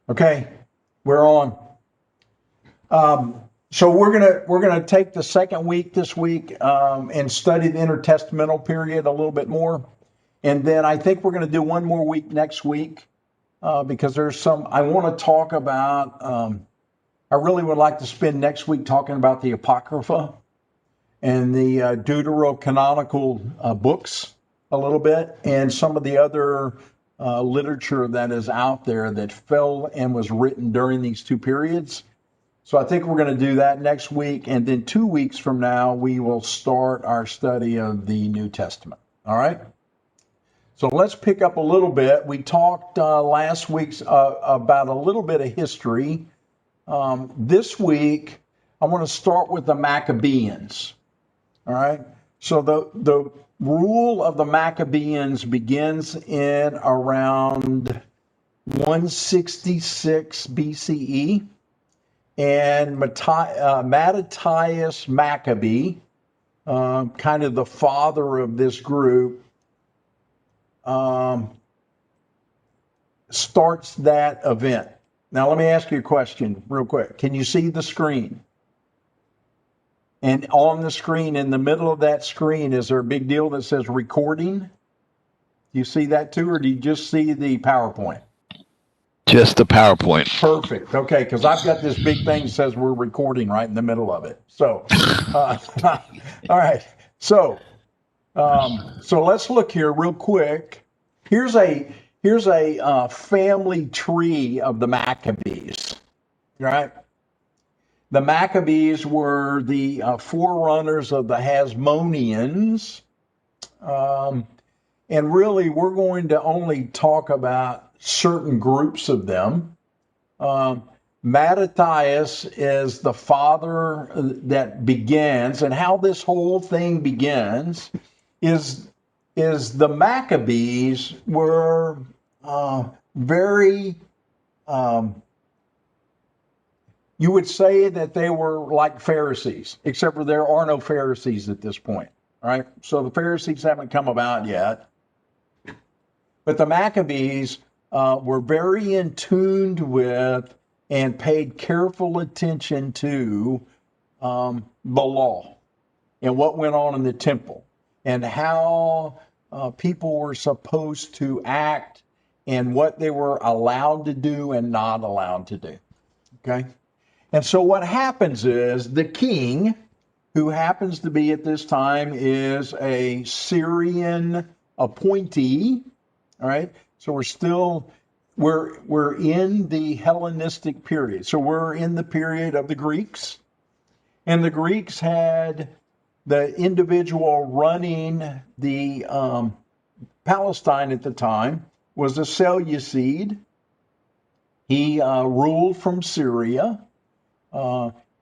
Okay, we're on. So we're gonna take the second week this week and study the intertestamental period a little bit more, and then I think we're gonna do one more week next week because there's some I want to talk about. I really would like to spend next week talking about the Apocrypha and the deuterocanonical books a little bit, and some of the other literature that is out there that fell and was written during these two periods. So I think we're going to do that next week, and then 2 weeks from now we will start our study of the New Testament. All right. So let's pick up a little bit. We talked last week about a little bit of history. This week I want to start with the Maccabees. All right. So the rule of the Maccabees begins in around 166 BCE, and Mattathias Maccabee, kind of the father of this group, starts that event. Now, let me ask you a question real quick. Can you see the screen? And on the screen, in the middle of that screen, is there a big deal that says recording? Do you see that too, or do you just see the PowerPoint? Just the PowerPoint. Perfect. Okay, because I've got this big thing that says we're recording right in the middle of it. So, all right. So let's look here real quick. Here's a family tree of the Maccabees. Right. The Maccabees were the forerunners of the Hasmoneans. And really, we're going to only talk about certain groups of them. Mattathias is the father that begins, and how this whole thing begins is the Maccabees were very you would say that they were like Pharisees, except for there are no Pharisees at this point. All right. So the Pharisees haven't come about yet. But the Maccabees were very in tuned with and paid careful attention to the law and what went on in the temple and how people were supposed to act and what they were allowed to do and not allowed to do. Okay. And so what happens is the king, who happens to be at this time is a Syrian appointee. All right. So we're in the Hellenistic period. So we're in the period of the Greeks. And the Greeks had the individual running the Palestine at the time was a Seleucid. He ruled from Syria.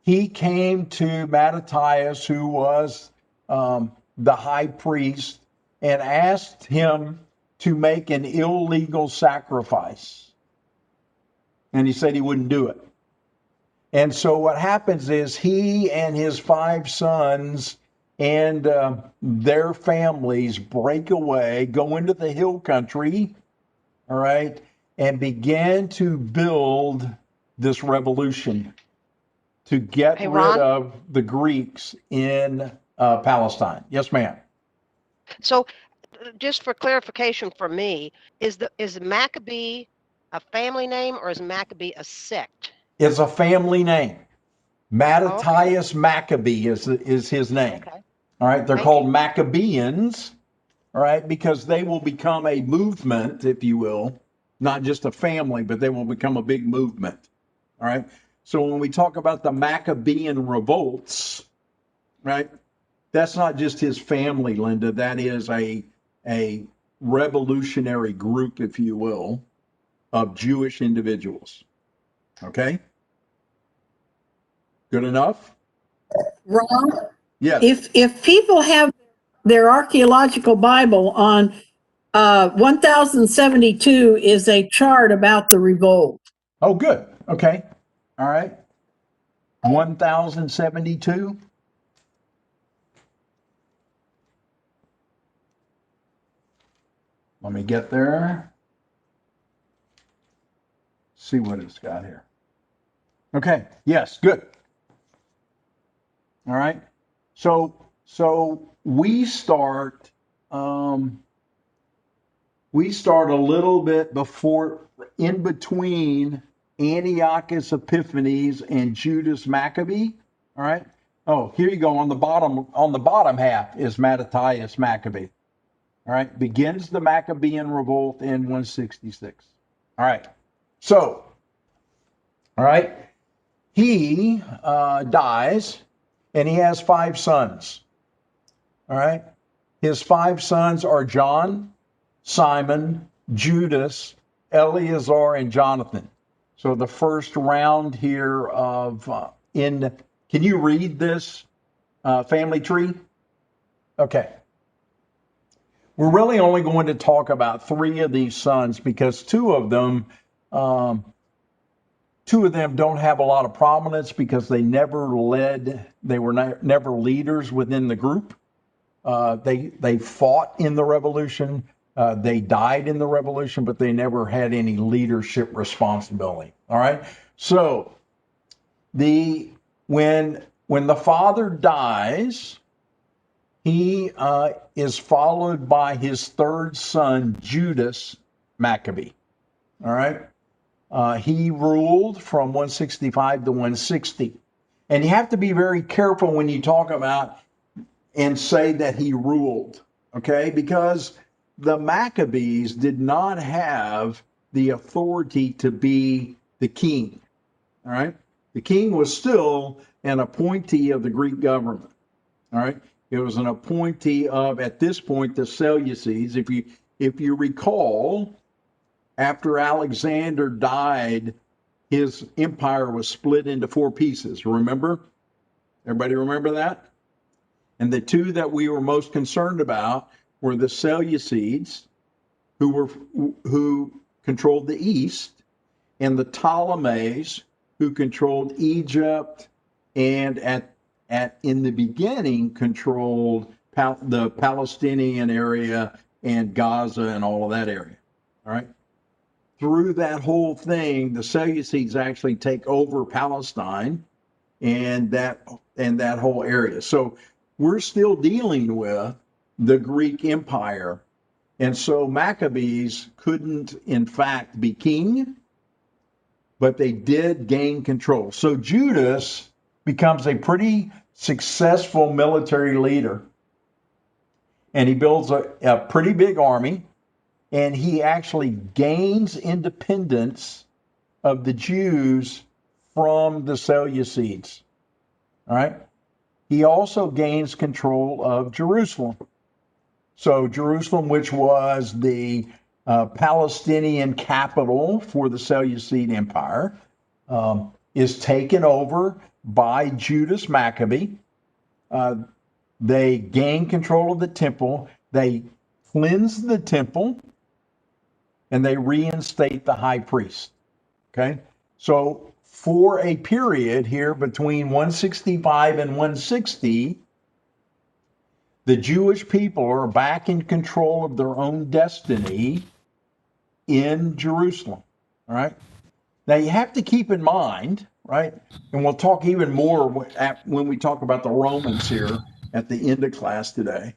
He came to Mattathias, who was the high priest, and asked him to make an illegal sacrifice. And he said he wouldn't do it. And so what happens is he and his 5 sons and their families break away, go into the hill country, all right, and began to build this revolution to get rid of the Greeks in Palestine. Yes, ma'am. So, just for clarification for me, is Maccabee a family name or is Maccabee a sect? It's a family name. Mattathias Maccabee is his name. Okay. All right, they're called Maccabeans, all right, because they will become a movement, if you will, not just a family, but they will become a big movement. All right. So when we talk about the Maccabean revolts, right, that's not just his family, Linda. That is a revolutionary group, if you will, of Jewish individuals. Okay? Good enough? Ron, Yes. if people have their archaeological Bible on 1072 is a chart about the revolt. Oh, good. Okay. All right. 1072. Let me get there. see what it's got here. Okay, yes, good. All right. So we start a little bit before, in between Antiochus Epiphanes and Judas Maccabee. All right. Oh, here you go. On the bottom half is Mattathias Maccabee. All right. Begins the Maccabean revolt in 166. All right. So, all right. He dies, and he has 5 sons. All right. His 5 sons are John, Simon, Judas, Eleazar, and Jonathan. So the first round here of can you read this family tree? Okay. We're really only going to talk about 3 of these sons because 2 of them don't have a lot of prominence because they never led. They were never leaders within the group. They fought in the revolution. They died in the revolution, but they never had any leadership responsibility. All right. So when the father dies, he is followed by his 3rd son, Judas Maccabee. All right. He ruled from 165 to 160. And you have to be very careful when you talk about and say that he ruled, okay? Because the Maccabees did not have the authority to be the king, all right? The king was still an appointee of the Greek government, all right? It was an appointee of, at this point, the Seleucids. If you recall, after Alexander died, his empire was split into 4 pieces, remember? Everybody remember that? And the 2 that we were most concerned about were the Seleucids, who controlled the east, and the Ptolemies, who controlled Egypt, and in the beginning controlled the Palestinian area and Gaza and all of that area. All right. Through that whole thing, the Seleucids actually take over Palestine and that whole area. So we're still dealing with the Greek Empire. And so Maccabees couldn't, in fact, be king, but they did gain control. So Judas becomes a pretty successful military leader. And he builds a pretty big army. And he actually gains independence of the Jews from the Seleucids. All right. He also gains control of Jerusalem. So Jerusalem, which was the Palestinian capital for the Seleucid Empire, is taken over by Judas Maccabee. They gain control of the temple. They cleanse the temple, and they reinstate the high priest. Okay, so for a period here between 165 and 160, the Jewish people are back in control of their own destiny in Jerusalem. All right. Now you have to keep in mind, right? And we'll talk even more when we talk about the Romans here at the end of class today.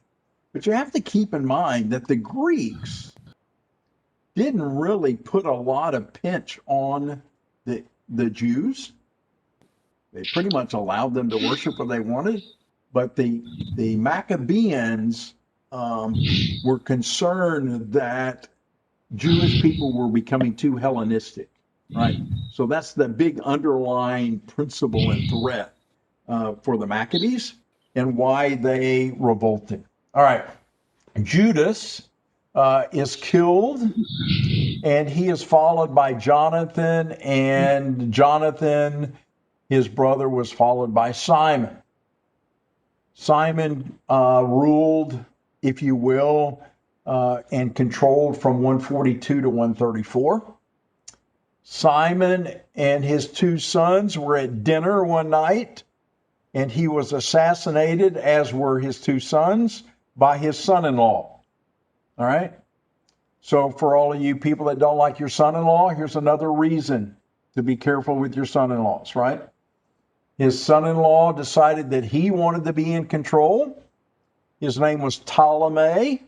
But you have to keep in mind that the Greeks didn't really put a lot of pinch on the Jews. They pretty much allowed them to worship what they wanted. But the Maccabeans were concerned that Jewish people were becoming too Hellenistic, right? So that's the big underlying principle and threat for the Maccabees and why they revolted. All right, Judas is killed, and he is followed by Jonathan, and Jonathan, his brother, was followed by Simon. Simon ruled, if you will, and controlled from 142 to 134. Simon and his 2 sons were at dinner one night, and he was assassinated, as were his 2 sons, by his son-in-law. All right? So for all of you people that don't like your son-in-law, here's another reason to be careful with your son-in-laws, right? His son-in-law decided that he wanted to be in control. His name was Ptolemy.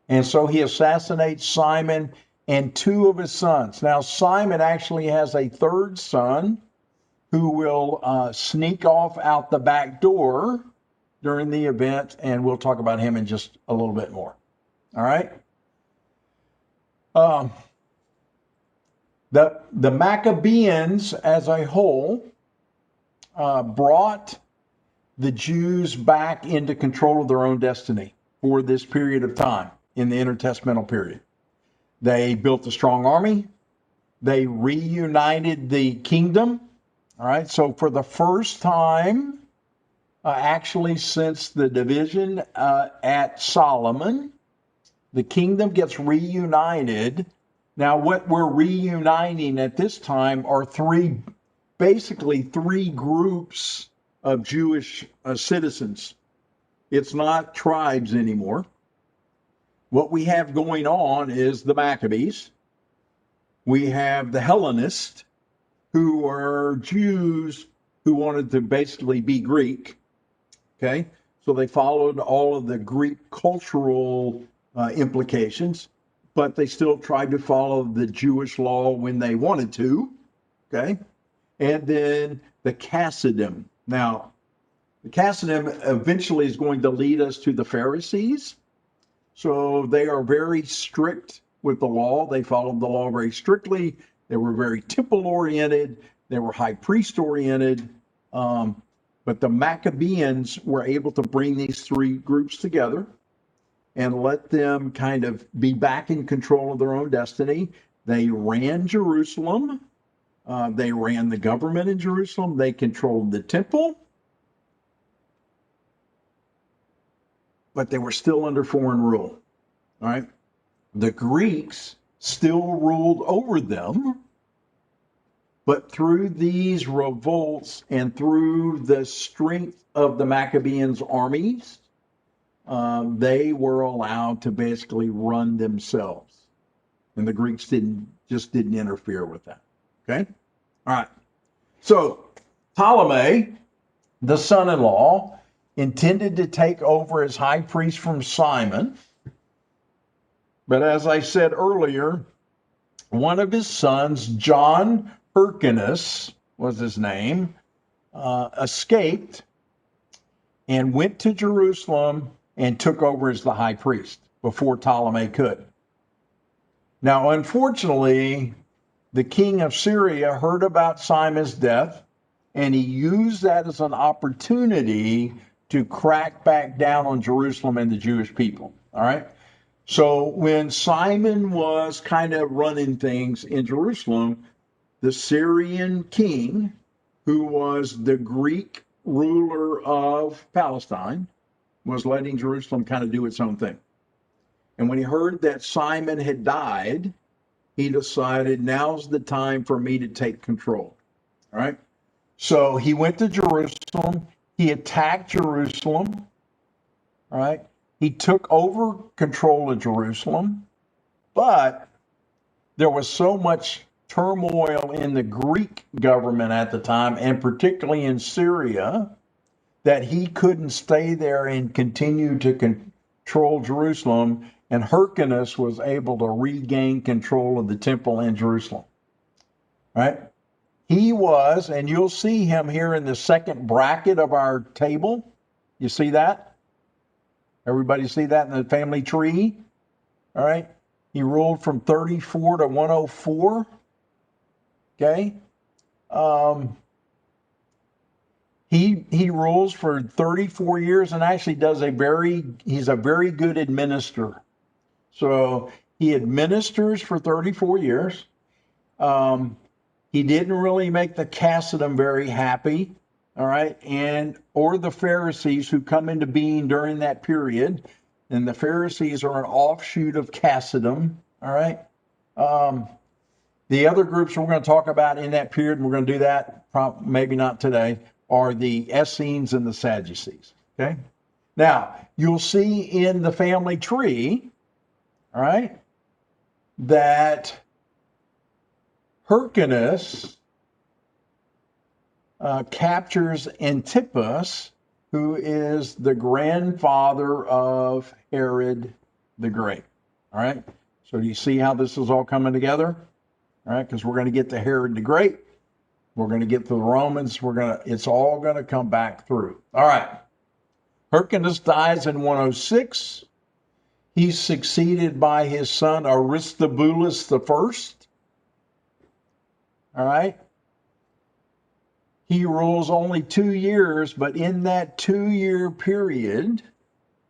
And so he assassinates Simon and two of his sons. Now, Simon actually has a third son who will sneak off out the back door during the event, and we'll talk about him in just a little bit more. All right? The Maccabees as a whole brought the Jews back into control of their own destiny for this period of time in the intertestamental period. They built a strong army. They reunited the kingdom. All right, so for the first time, actually since the division at Solomon, the kingdom gets reunited. Now, what we're reuniting at this time are basically three groups of Jewish citizens. It's not tribes anymore. What we have going on is the Maccabees. We have the Hellenists, who were Jews who wanted to basically be Greek. Okay, so they followed all of the Greek cultural implications, but they still tried to follow the Jewish law when they wanted to. Okay, and then the Chassidim. Now, the Chassidim eventually is going to lead us to the Pharisees. So they are very strict with the law. They followed the law very strictly. They were very temple oriented. They were high priest oriented. But the Maccabees were able to bring these three groups together and let them kind of be back in control of their own destiny. They ran Jerusalem. They ran the government in Jerusalem. They controlled the temple. But they were still under foreign rule. All right. The Greeks still ruled over them, but through these revolts and through the strength of the Maccabees' armies, they were allowed to basically run themselves. And the Greeks didn't interfere with that. Okay. All right. So Ptolemy, the son-in-law, intended to take over as high priest from Simon. But as I said earlier, one of his sons, John Hyrcanus was his name, escaped and went to Jerusalem and took over as the high priest before Ptolemy could. Now, unfortunately, the king of Syria heard about Simon's death, and he used that as an opportunity to crack back down on Jerusalem and the Jewish people. All right. So when Simon was kind of running things in Jerusalem, the Syrian king, who was the Greek ruler of Palestine, was letting Jerusalem kind of do its own thing. And when he heard that Simon had died, he decided, now's the time for me to take control. All right. So he went to Jerusalem. He attacked Jerusalem. All right. He took over control of Jerusalem, but there was so much turmoil in the Greek government at the time, and particularly in Syria, that he couldn't stay there and continue to control Jerusalem, and Hyrcanus was able to regain control of the temple in Jerusalem. Right? He was, and you'll see him here in the second bracket of our table. You see that? Everybody see that in the family tree? All right. He ruled from 34 to 104. Okay. He rules for 34 years and actually he's a very good administrator. So he administers for 34 years. He didn't really make the Chassidim very happy. All right. Or the Pharisees who come into being during that period. And the Pharisees are an offshoot of Chassidim. All right. The other groups we're going to talk about in that period, and we're going to do that maybe not today, are the Essenes and the Sadducees. Okay. Now, you'll see in the family tree, all right, that Hyrcanus captures Antipas, who is the grandfather of Herod the Great. All right. So do you see how this is all coming together? All right, because we're going to get to Herod the Great. We're going to get to the Romans. It's all going to come back through. All right. Hyrcanus dies in 106. He's succeeded by his son Aristobulus the First. All right. He rules only 2 years, but in that 2-year period,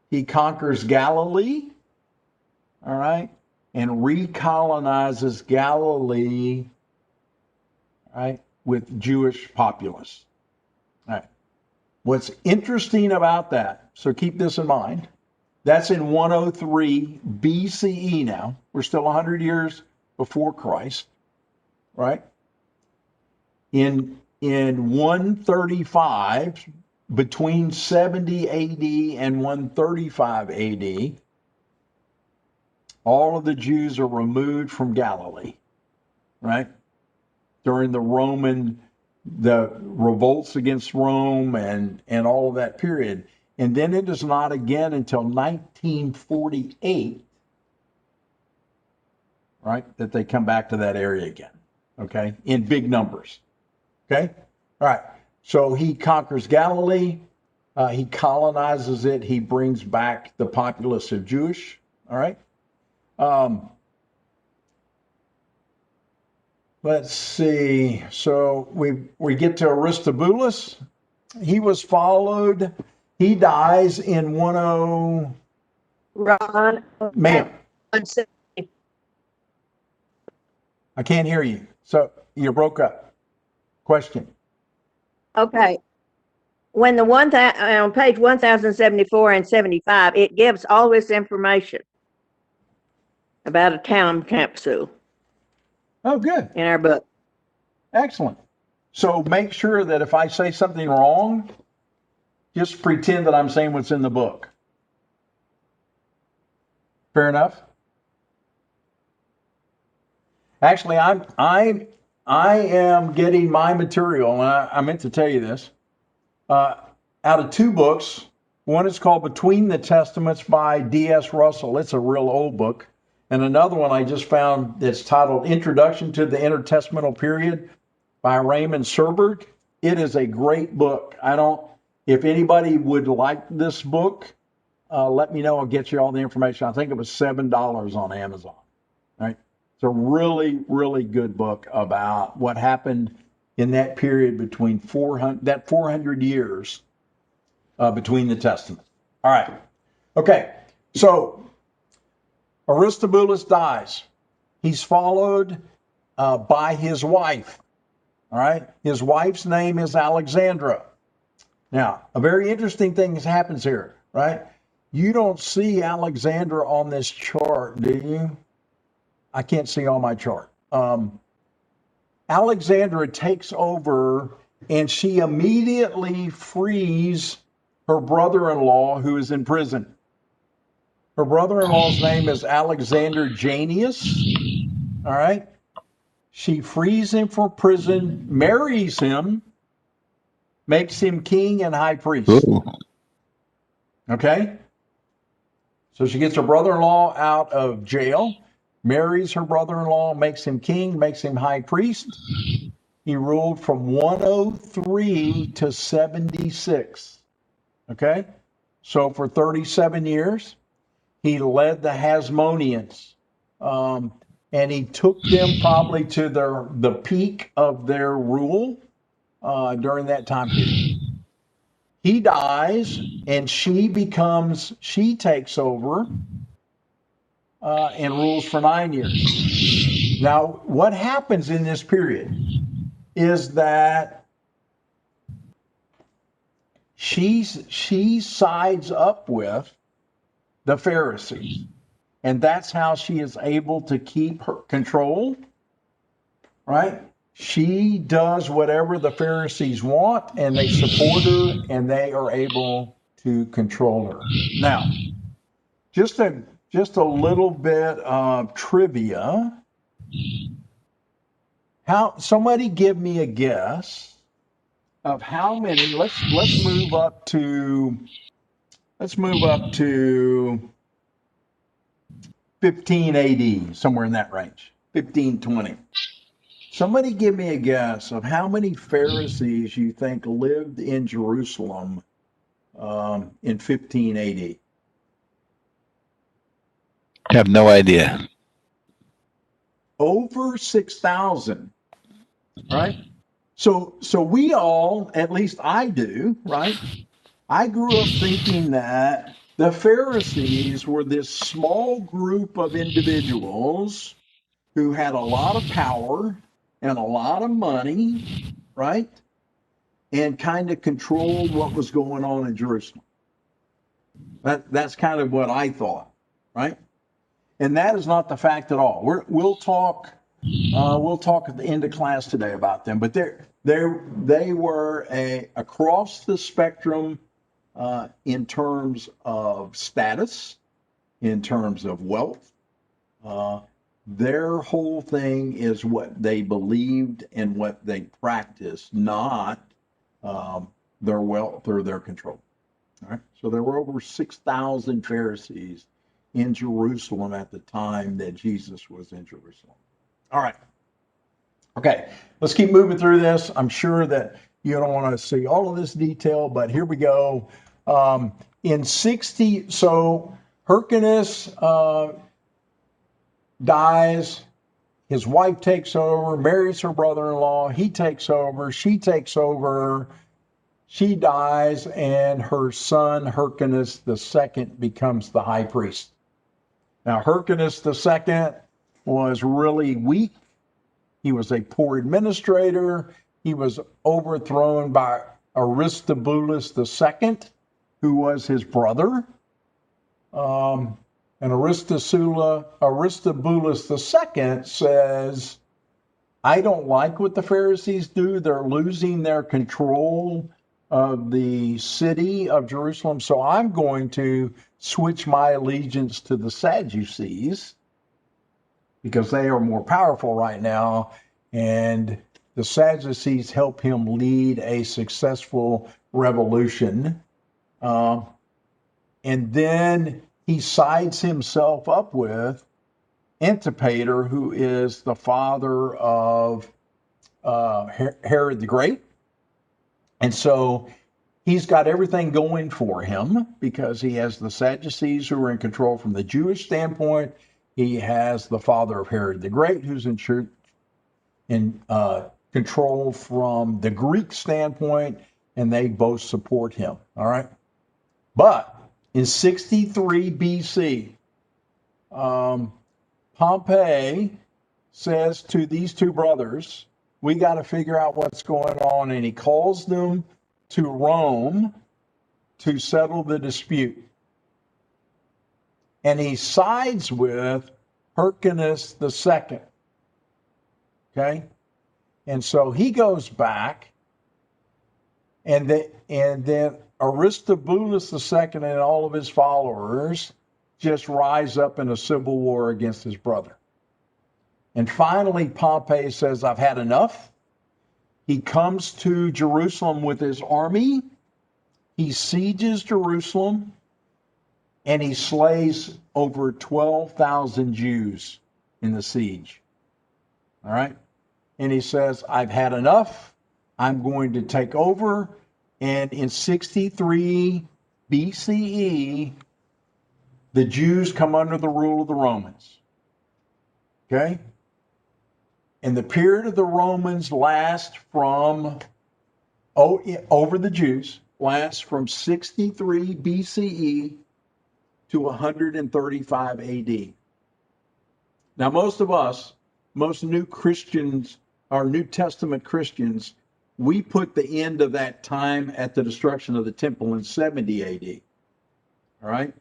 he conquers Galilee. All right. And recolonizes Galilee, right, with Jewish populace. All right. What's interesting about that, so keep this in mind, that's in 103 BCE now. We're still 100 years before Christ, right? In 135, between 70 AD and 135 AD, all of the Jews are removed from Galilee, right? During the revolts against Rome and all of that period. And then it is not again until 1948, right, that they come back to that area again, okay, in big numbers, okay? All right, so he conquers Galilee, he colonizes it, he brings back the populace of Jewish, all right? Let's see. So we get to Aristobulus. He was followed. He dies in 10. Ron, Ma'am, I can't hear you. So you broke up. Question. okay. When the on page 1074 and 75, it gives all this information about a time capsule Oh, good. in our book. Excellent. So make sure that if I say something wrong, just pretend that I'm saying what's in the book. Fair enough? Actually, I am getting my material, and I meant to tell you this, out of 2 books. One is called Between the Testaments by D.S. Russell. It's a real old book. And another one I just found that's titled Introduction to the Intertestamental Period by Raymond Serberg. It is a great book. If anybody would like this book, let me know. I'll get you all the information. I think it was $7 on Amazon. Right? It's a really, really good book about what happened in that period between 400 years between the Testaments. All right. Okay. So Aristobulus dies. He's followed by his wife. All right. His wife's name is Alexandra. Now, a very interesting thing happens here, right? You don't see Alexandra on this chart, do you? I can't see on my chart. Alexandra takes over and she immediately frees her brother-in-law who is in prison. Her brother-in-law's name is Alexander Janneus. All right. She frees him from prison, marries him, makes him king and high priest. Ooh. Okay. So she gets her brother-in-law out of jail, marries her brother-in-law, makes him king, makes him high priest. He ruled from 103 to 76. Okay. So for 37 years, he led the Hasmoneans. And he took them probably to the peak of their rule during that time period. He dies, and she takes over and rules for 9 years. Now, what happens in this period is that she sides up with the Pharisees. And that's how she is able to keep her control, right? She does whatever the Pharisees want, and they support her, and they are able to control her. Now, just a little bit of trivia. Somebody give me a guess of how many. Let's move up to 15 AD, somewhere in that range, 1520. Somebody give me a guess of how many Pharisees you think lived in Jerusalem in 15 AD. Have no idea. Over 6,000, right? So we all, at least I do, right? I grew up thinking that the Pharisees were this small group of individuals who had a lot of power and a lot of money, right? And kind of controlled what was going on in Jerusalem. That's kind of what I thought, right? And that is not the fact at all. We'll talk at the end of class today about them, but they were across the spectrum in terms of status, in terms of wealth. Their whole thing is what they believed and what they practiced, not their wealth or their control. All right. So there were over 6,000 Pharisees in Jerusalem at the time that Jesus was in Jerusalem. All right. Okay. Let's keep moving through this. I'm sure that you don't want to see all of this detail, but here we go. In 60, so Hyrcanus dies. His wife takes over, marries her brother-in-law. He takes over. She takes over. She dies, and her son, Hyrcanus II, becomes the high priest. Now, Hyrcanus II was really weak. He was a poor administrator. He was overthrown by Aristobulus II, who was his brother. And Aristobulus II says, I don't like what the Pharisees do. They're losing their control of the city of Jerusalem. So I'm going to switch my allegiance to the Sadducees because they are more powerful right now. And the Sadducees help him lead a successful revolution. And then he sides himself up with Antipater, who is the father of Herod the Great. And so he's got everything going for him because he has the Sadducees who are in control from the Jewish standpoint. He has the father of Herod the Great who's in control from the Greek standpoint, and they both support him. All right. But in 63 BC, Pompey says to these two brothers, we got to figure out what's going on. And he calls them to Rome to settle the dispute. And he sides with Hyrcanus II. Okay? And so he goes back, and then Aristobulus II and all of his followers just rise up in a civil war against his brother. And finally, Pompey says, I've had enough. He comes to Jerusalem with his army. He sieges Jerusalem, and he slays over 12,000 Jews in the siege. All right? And he says, I've had enough. I'm going to take over. And in 63 BCE, the Jews come under the rule of the Romans. Okay? And the period of the Romans lasts from, over the Jews, lasts from 63 BCE to 135 AD. Now, most of us, most new Christians, our New Testament Christians, we put the end of that time at the destruction of the temple in 70 AD. All right?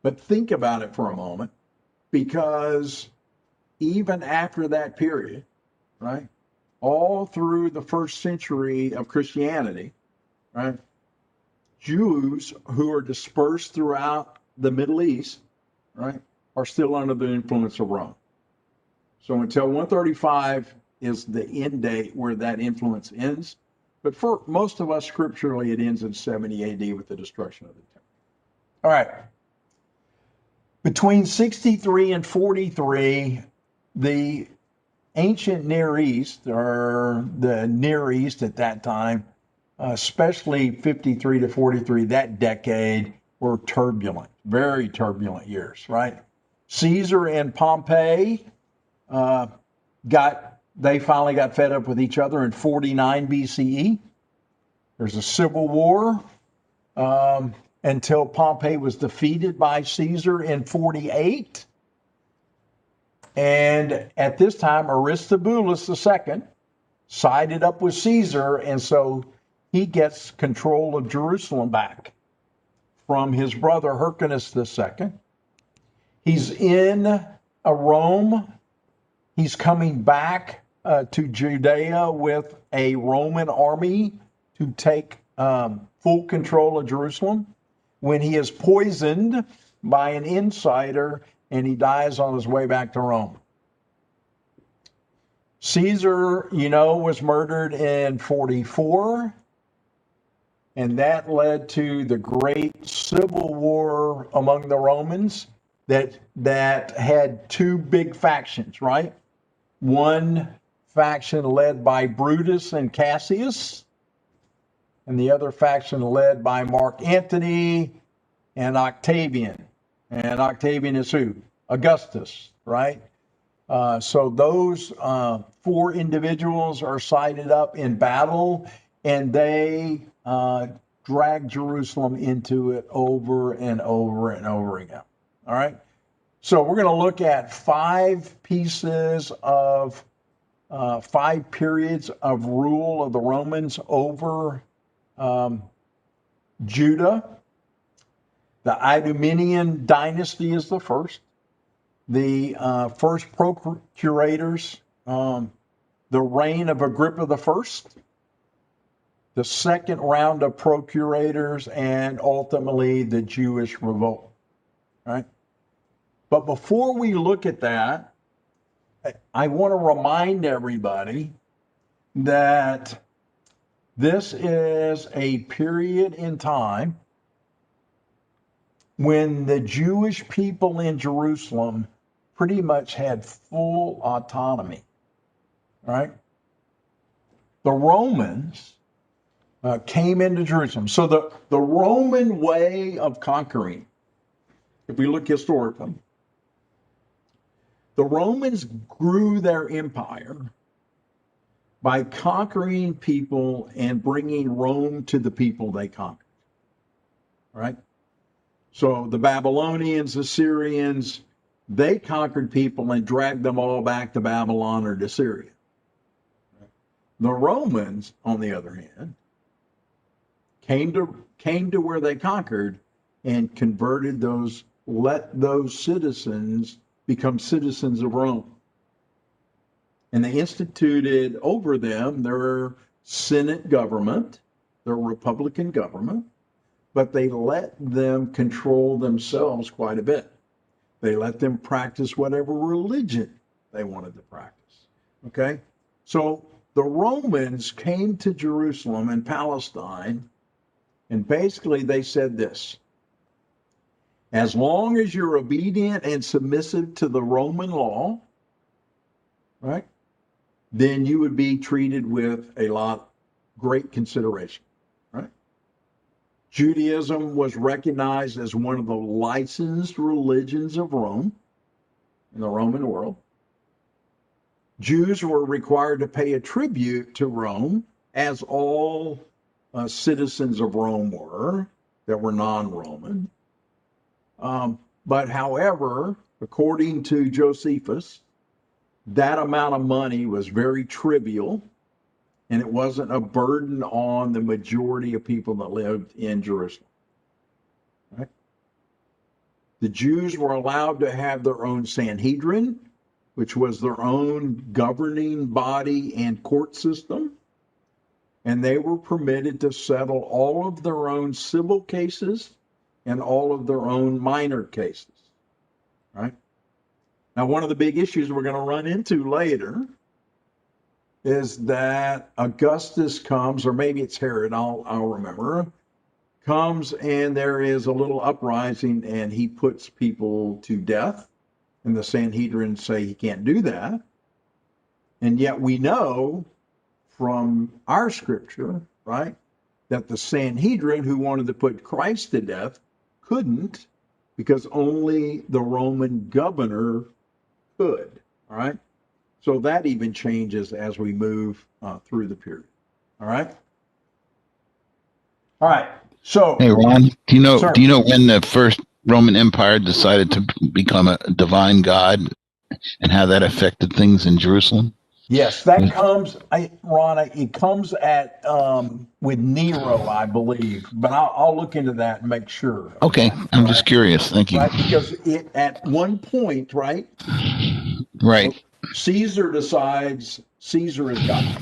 But think about it for a moment, because even after that period, right, all through the first century of Christianity, right, Jews who are dispersed throughout the Middle East, right, are still under the influence of Rome. So until 135 is the end date where that influence ends. But for most of us, scripturally, it ends in 70 AD with the destruction of the temple. All right. Between 63 and 43, the ancient Near East, or the Near East at that time, especially 53 to 43, that decade, were turbulent, very turbulent years, right? Caesar and Pompey they finally got fed up with each other in 49 BCE. There's a civil war until Pompey was defeated by Caesar in 48. And at this time, Aristobulus II sided up with Caesar, and so he gets control of Jerusalem back from his brother Hyrcanus II. He's in Rome. He's coming back to Judea with a Roman army to take full control of Jerusalem when he is poisoned by an insider and he dies on his way back to Rome. Caesar, was murdered in 44, and that led to the great civil war among the Romans that had two big factions, right? One faction led by Brutus and Cassius, and the other faction led by Mark Antony and Octavian. And Octavian is who? Augustus, right? So those four individuals are sided up in battle, and they drag Jerusalem into it over and over and over again. All right? So we're going to look at five periods of rule of the Romans over Judah. The Idumean dynasty is the first. The first procurators, the reign of Agrippa I, the second round of procurators, and ultimately the Jewish revolt. Right? But before we look at that, I want to remind everybody that this is a period in time when the Jewish people in Jerusalem pretty much had full autonomy, right? The Romans came into Jerusalem. So the Roman way of conquering, if we look historically, the Romans grew their empire by conquering people and bringing Rome to the people they conquered, right? So the Babylonians, the Syrians, they conquered people and dragged them all back to Babylon or to Syria. The Romans, on the other hand, came to where they conquered and converted let those citizens become citizens of Rome. And they instituted over them their Senate government, their Republican government, but they let them control themselves quite a bit. They let them practice whatever religion they wanted to practice. Okay? So the Romans came to Jerusalem and Palestine, and basically they said this: as long as you're obedient and submissive to the Roman law, right, then you would be treated with great consideration, right? Judaism was recognized as one of the licensed religions of Rome, in the Roman world. Jews were required to pay a tribute to Rome, as all citizens of Rome were that were non-Roman. But however, according to Josephus, that amount of money was very trivial, and it wasn't a burden on the majority of people that lived in Jerusalem. Right? The Jews were allowed to have their own Sanhedrin, which was their own governing body and court system, and they were permitted to settle all of their own civil cases and all of their own minor cases. Right? Now, one of the big issues we're going to run into later is that Augustus comes, or maybe it's Herod, I'll remember, comes and there is a little uprising and he puts people to death. And the Sanhedrin say he can't do that. And yet we know from our scripture, right, that the Sanhedrin who wanted to put Christ to death couldn't, because only the Roman governor could. All right. So that even changes as we move through the period. All right. All right. So, Hey, Ron, sir. do you know when the first Roman Empire decided to become a divine god and how that affected things in Jerusalem? Yes, that comes, Ron. It comes at with Nero, I believe, but I'll look into that and make sure. Of Okay, that, I'm right? just curious. Thank you. Right, because it at one point, right, Right, Caesar decides Caesar is God,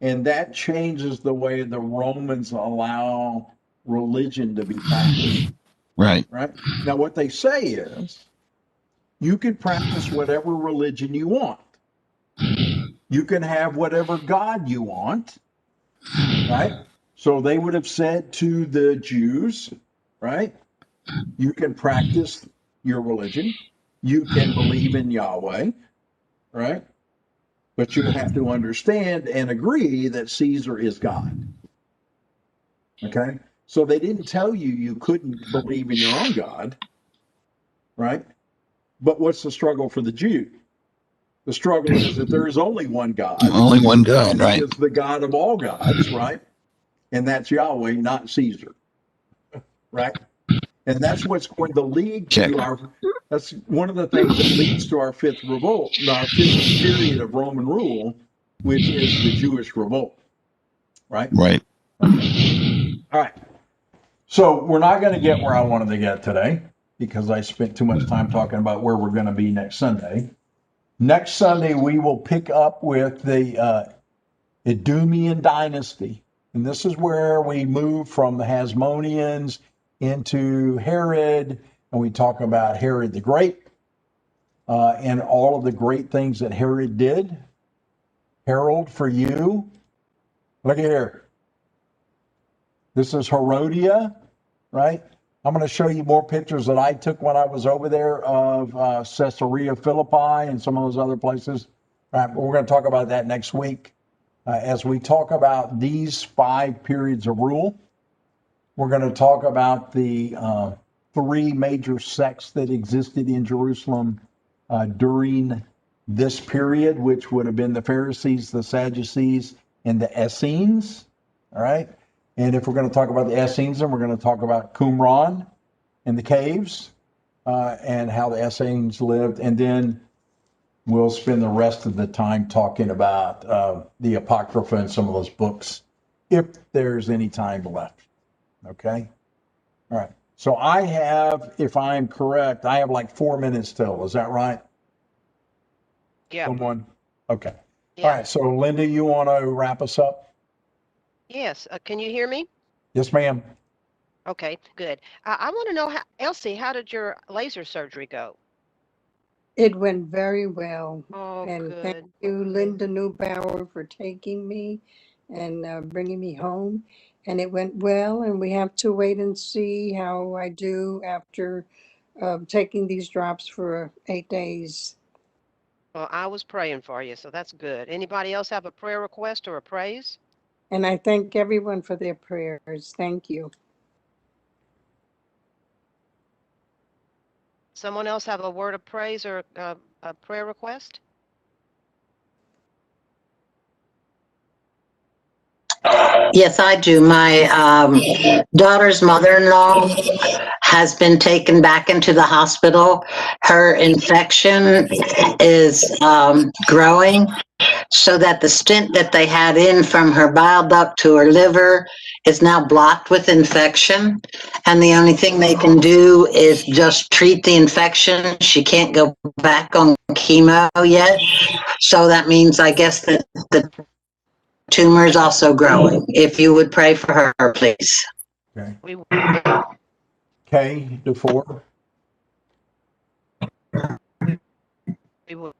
and that changes the way the Romans allow religion to be practiced. right, Right now, what they say is you can practice whatever religion you want. You can have whatever God you want, right? So they would have said to the Jews, right? You can practice your religion. You can believe in Yahweh, right? But you have to understand and agree that Caesar is God. Okay? So they didn't tell you you couldn't believe in your own God, right? But what's the struggle for the Jew? The struggle is that there is only one God, only one God, and he right, is the God of all gods, right? And that's Yahweh, not Caesar, right? And that's what's going to lead check, to that's one of the things that leads to our fifth revolt, our fifth period of Roman rule, which is the Jewish revolt, right? right. Okay. All right. So we're not going to get where I wanted to get today because I spent too much time talking about where we're going to be next Sunday. Next Sunday, we will pick up with the Idumean dynasty. And this is where we move from the Hasmoneans into Herod, and we talk about Herod the Great and all of the great things that Herod did. Harold, for you, look at here. This is Herodia, right? I'm going to show you more pictures that I took when I was over there of Caesarea Philippi and some of those other places. Right, we're going to talk about that next week. As we talk about these 5 periods of rule, we're going to talk about the 3 major sects that existed in Jerusalem during this period, which would have been the Pharisees, the Sadducees, and the Essenes. All right. And if we're going to talk about the Essenes, then we're going to talk about Qumran and the caves and how the Essenes lived. And then we'll spend the rest of the time talking about the Apocrypha and some of those books, if there's any time left. Okay? All right. So I have, if I'm correct, I have like 4 minutes till. Is that right? Yeah. Someone? Okay. All Yeah. right. So Linda, you want to wrap us up? Yes. Can you hear me? Yes, ma'am. Okay, good. I want to know, Elsie, how did your laser surgery go? It went very well. Oh, And thank good. you, Linda Newbauer, for taking me and bringing me home. And it went well, and we have to wait and see how I do after taking these drops for 8 days. Well, I was praying for you, so that's good. Anybody else have a prayer request or a praise? And I thank everyone for their prayers. Thank you. Someone else have a word of praise or a prayer request? Yes, I do. My daughter's mother-in-law has been taken back into the hospital. Her infection is growing, so that the stent that they had in from her bile duct to her liver is now blocked with infection. And the only thing they can do is just treat the infection. She can't go back on chemo yet. So that means, I guess, that the tumor is also growing. If you would pray for her, please. Okay. We will. K to 4. we will.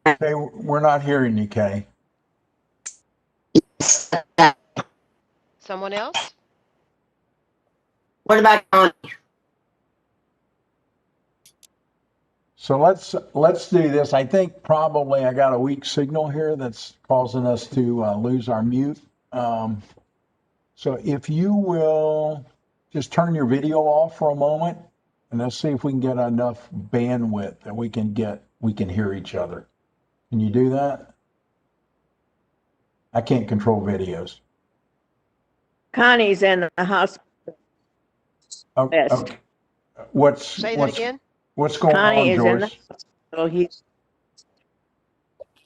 Okay, we're not hearing you, Kay. Someone else? What about So let's do this. I think probably I got a weak signal here that's causing us to lose our mute. So if you will just turn your video off for a moment, and let's see if we can get enough bandwidth that we can hear each other. Can you do that? I can't control videos. Connie's in the hospital. West. Okay. What's Say that again? what's going Connie on, is in the Joyce? hospital.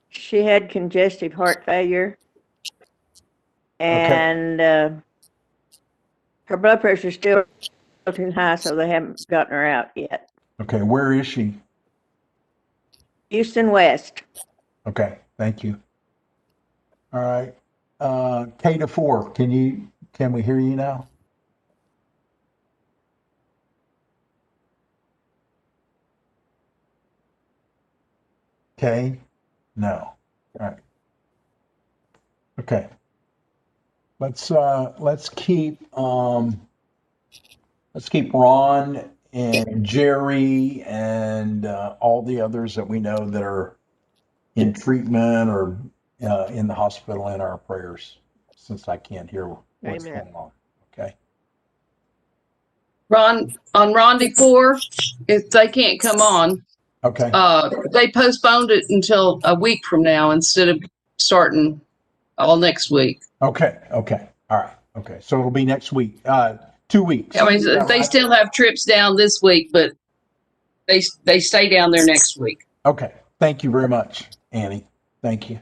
She had congestive heart failure, and her blood pressure is still too high, so they haven't gotten her out yet. Okay, where is she? Houston West. Okay, thank you. All right. K to 4, can we hear you now? K? No. All right. Okay. Let's keep Ron and Jerry and all the others that we know that are in treatment or in the hospital in our prayers, since I can't hear what's Amen. going on. Okay. Rondi 4, if they can't come on, Okay. they postponed it until a week from now instead of starting all next week. Okay. Okay. All right. Okay. So it'll be next week. 2 weeks. I mean, Is that they right? still have trips down this week, but they stay down there next week. Okay. Thank you very much, Annie. Thank you.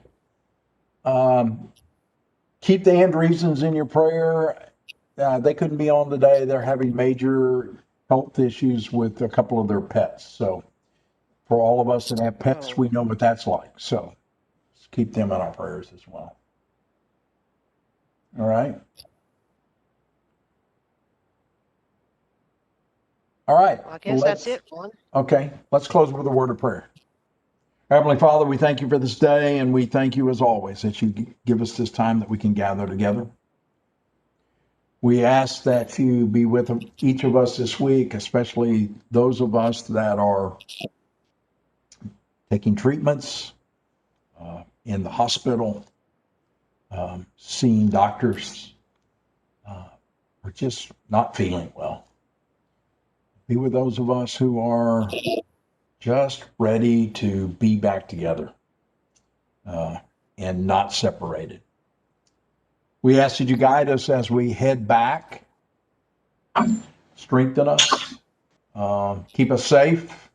Keep the Andreessens in your prayer. They couldn't be on today. They're having major health issues with a couple of their pets. So for all of us that have pets, we know what that's like. So let's keep them in our prayers as well. All right. All right. Well, I guess that's it, Ron. Okay. Let's close with a word of prayer. Heavenly Father, we thank you for this day, and we thank you as always that you give us this time that we can gather together. We ask that you be with each of us this week, especially those of us that are taking treatments in the hospital, seeing doctors, or just not feeling well. Be with those of us who are just ready to be back together and not separated. We ask that you guide us as we head back, strengthen us, keep us safe,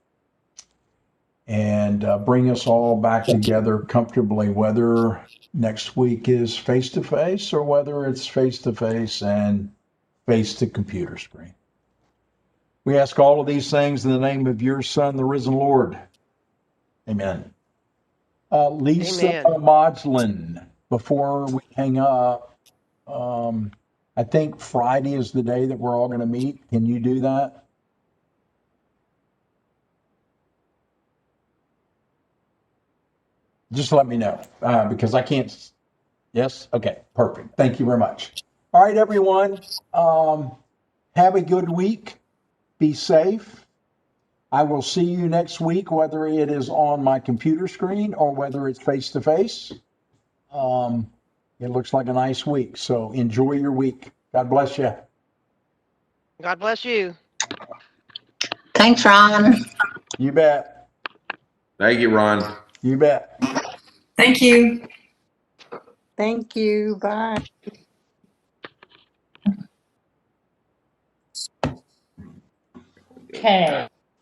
and bring us all back together comfortably, whether next week is face to face or whether it's face to face and face to computer screen. We ask all of these things in the name of your Son, the risen Lord. Amen. Lisa Amen. Modglin, before we hang up, I think Friday is the day that we're all going to meet. Can you do that? Just let me know because I can't. Yes? Okay, perfect. Thank you very much. All right, everyone. Have a good week. Be safe. I will see you next week, whether it is on my computer screen or whether it's face to face. It looks like a nice week. So enjoy your week. God bless you. God bless you. Thanks, Ron. You bet. Thank you, Ron. You bet. Thank you. Thank you. Bye. Okay.